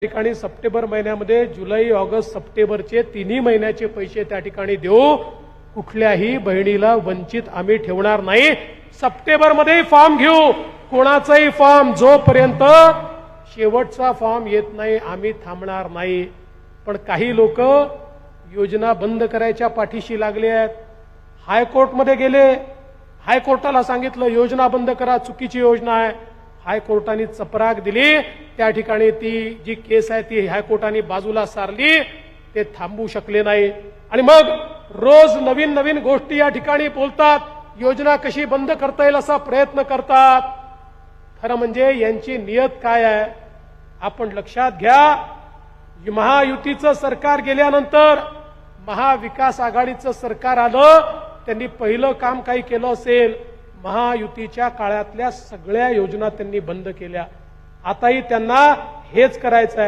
ठिकाणी सप्टेंबर महिन्यामध्ये जुलै ऑगस्ट सप्टेंबरचे तिन्ही महिन्याचे पैसे त्या ठिकाणी देऊ. कुठल्याही बहिणीला वंचित आम्ही ठेवणार नाही. सप्टेंबरमध्ये फॉर्म घेऊ. कोणाचाही फॉर्म जोपर्यंत शेवटचा फॉर्म येत नाही आम्ही थांबणार नाही. पण काही लोक योजना बंद करायच्या पाठीशी लागले आहेत. हायकोर्टमध्ये गेले. हायकोर्टाला सांगितलं योजना बंद करा, चुकीची योजना आहे. हायकोर्टाने चपराक दिली. त्या ठिकाणी ती जी केस आहे ती हायकोर्टाने बाजूला सारली. ते थांबू शकले नाही. आणि मग रोज नवीन नवीन गोष्टी या ठिकाणी बोलतात. योजना कशी बंद करता येईल असा प्रयत्न करतात. खरं म्हणजे यांची नियत काय आहे आपण लक्षात घ्या. महायुतीचं सरकार गेल्यानंतर महाविकास आघाडीचं सरकार आलं. त्यांनी पहिलं काम काही केलं असेल, महायुतीच्या काळातल्या सगळ्या योजना त्यांनी बंद केल्या. आताही त्यांना हेच करायचं आहे.